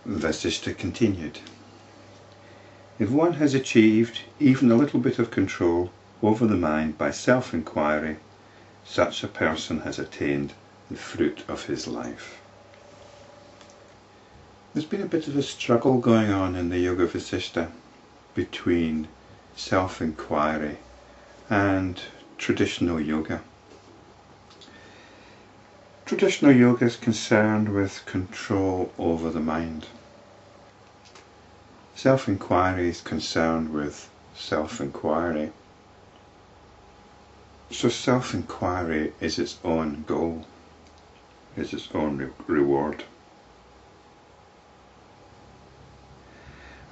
Vasishta continued. If one has achieved even a little bit of control over the mind by self-enquiry, such a person has attained the fruit of his life. There's been a bit of a struggle going on in the Yoga Vasishta between self-enquiry and traditional yoga. Traditional yoga is concerned with control over the mind. Self-enquiry is concerned with self-enquiry. So self-enquiry is its own goal, is its own reward.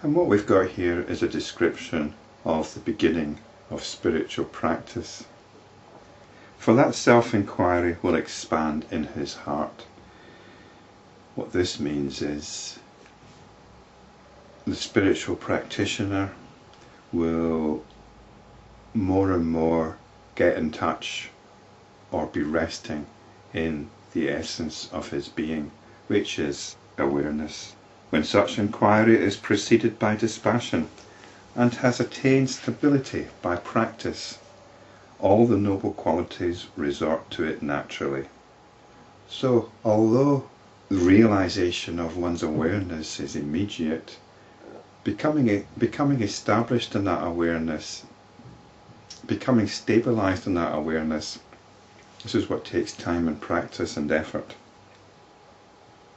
And what we've got here is a description of the beginning of spiritual practice. For that self-enquiry will expand in his heart. What this means is the spiritual practitioner will more and more get in touch or be resting in the essence of his being, which is awareness. When such inquiry is preceded by dispassion and has attained stability by practice, all the noble qualities resort to it naturally. So, although the realization of one's awareness is immediate, becoming established in that awareness, becoming stabilized in that awareness, this is what takes time and practice and effort.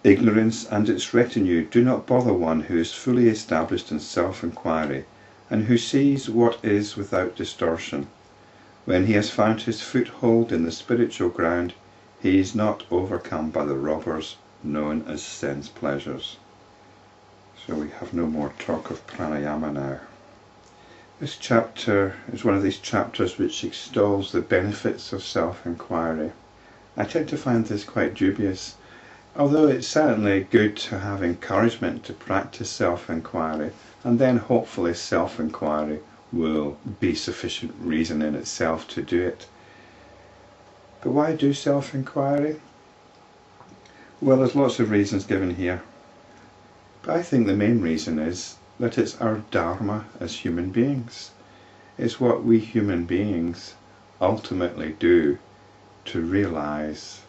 Ignorance and its retinue do not bother one who is fully established in self-enquiry and who sees what is without distortion. When he has found his foothold in the spiritual ground, he is not overcome by the robbers known as sense pleasures. So we have no more talk of pranayama now. This chapter is one of these chapters which extols the benefits of self-enquiry. I tend to find this quite dubious, although it's certainly good to have encouragement to practice self-enquiry, and then hopefully self-enquiry will be sufficient reason in itself to do it. But why do self-enquiry? Well, there's lots of reasons given here. But I think the main reason is that it's our dharma as human beings. It's what we human beings ultimately do to realize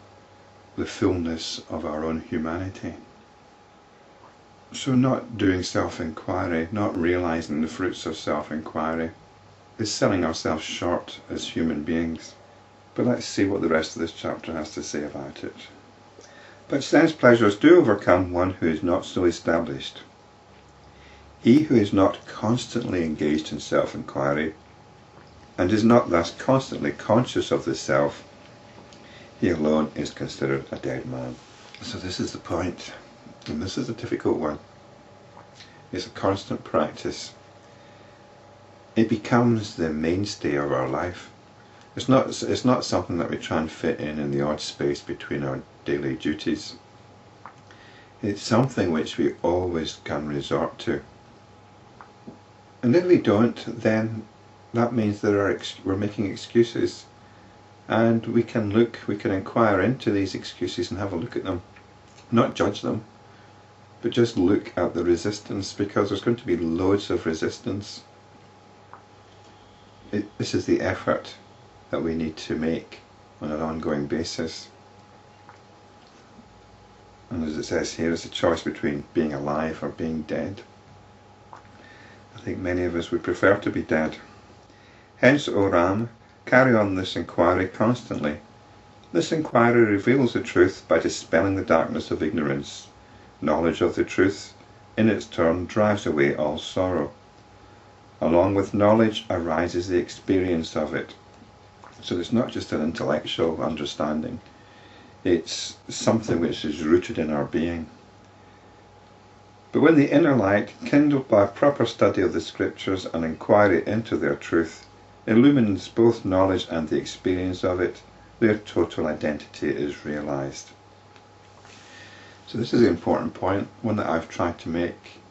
the fullness of our own humanity. So not doing self-enquiry, not realizing the fruits of self-enquiry, is selling ourselves short as human beings. But let's see what the rest of this chapter has to say about it. But sense pleasures do overcome one who is not so established. He who is not constantly engaged in self-enquiry, and is not thus constantly conscious of the self, he alone is considered a dead man. So this is the point, and this is a difficult one. It's a constant practice. It becomes the mainstay of our life. It's not something that we try and fit in the odd space between our daily duties. It's something which we always can resort to. And if we don't, then that means we're making excuses. And we can inquire into these excuses and have a look at them. Not judge them, but just look at the resistance, because there's going to be loads of resistance. This is the effort that we need to make on an ongoing basis. And as it says here, it's a choice between being alive or being dead. I think many of us would prefer to be dead. Hence, O Ram, carry on this inquiry constantly. This inquiry reveals the truth by dispelling the darkness of ignorance. Knowledge of the truth, in its turn, drives away all sorrow. Along with knowledge arises the experience of it. So it's not just an intellectual understanding, it's something which is rooted in our being. But when the inner light, kindled by proper study of the scriptures and inquiry into their truth, illumines both knowledge and the experience of it, their total identity is realized. So this is an important point, one that I've tried to make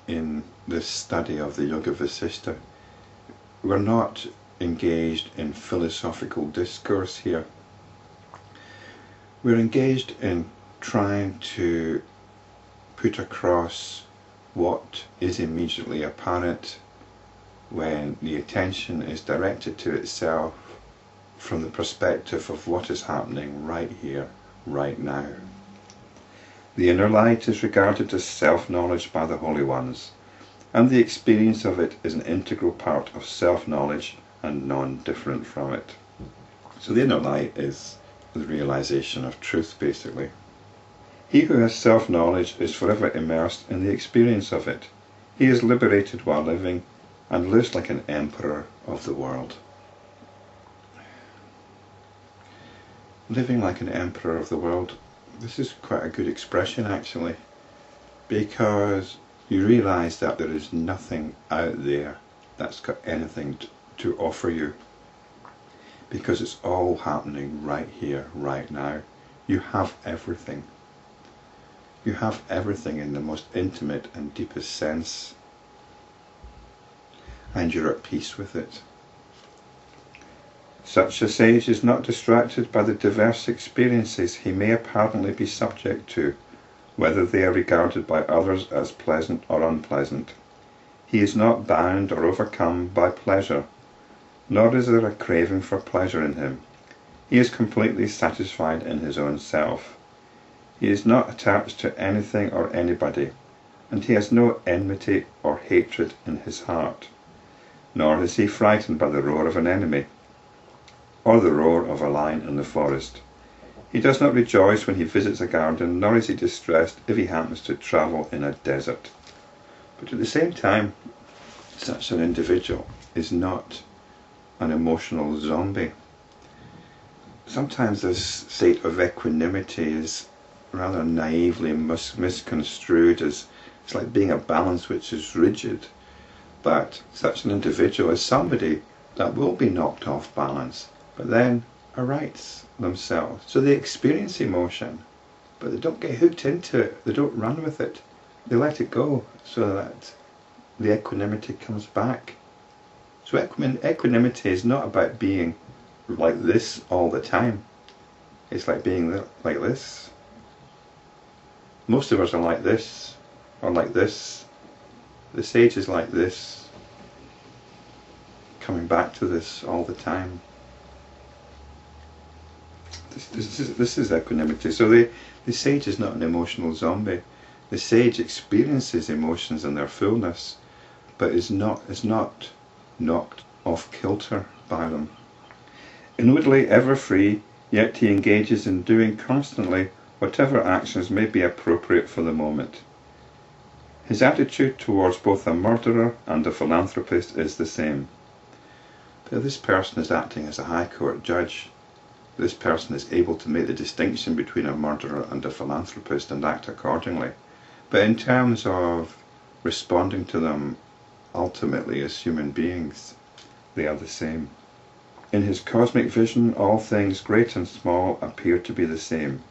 in this study of the Yoga Vasishta. We're not engaged in philosophical discourse here. We're engaged in trying to put across what is immediately apparent when the attention is directed to itself from the perspective of what is happening right here, right now. The inner light is regarded as self-knowledge by the holy ones, and the experience of it is an integral part of self-knowledge and non-different from it. So the inner light is the realization of truth, basically. He who has self-knowledge is forever immersed in the experience of it. He is liberated while living and lives like an emperor of the world. Living like an emperor of the world. This is quite a good expression, actually, because you realize that there is nothing out there that's got anything to offer you, because it's all happening right here, right now. You have everything. You have everything in the most intimate and deepest sense, and you're at peace with it. Such a sage is not distracted by the diverse experiences he may apparently be subject to, whether they are regarded by others as pleasant or unpleasant. He is not bound or overcome by pleasure, nor is there a craving for pleasure in him. He is completely satisfied in his own self. He is not attached to anything or anybody, and he has no enmity or hatred in his heart, nor is he frightened by the roar of an enemy, or the roar of a lion in the forest. He does not rejoice when he visits a garden, nor is he distressed if he happens to travel in a desert. But at the same time, such an individual is not an emotional zombie. Sometimes this state of equanimity is rather naively misconstrued as it's like being a balance which is rigid. But such an individual is somebody that will be knocked off balance, but then arights themselves. So they experience emotion, but they don't get hooked into it. They don't run with it. They let it go so that the equanimity comes back. So equanimity is not about being like this all the time. It's like being like this. Most of us are like this, or like this. The sage is like this, coming back to this all the time. This is equanimity. So the sage is not an emotional zombie. The sage experiences emotions in their fullness, but is not knocked off kilter by them. Inwardly ever free, yet he engages in doing constantly whatever actions may be appropriate for the moment. His attitude towards both a murderer and a philanthropist is the same. But this person is acting as a high court judge. This person is able to make the distinction between a murderer and a philanthropist and act accordingly. But in terms of responding to them ultimately as human beings, they are the same. In his cosmic vision, all things great and small appear to be the same,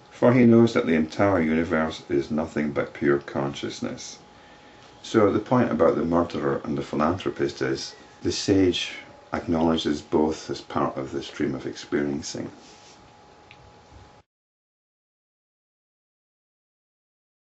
for he knows that the entire universe is nothing but pure consciousness. So the point about the murderer and the philanthropist is the sage acknowledges both as part of the stream of experiencing.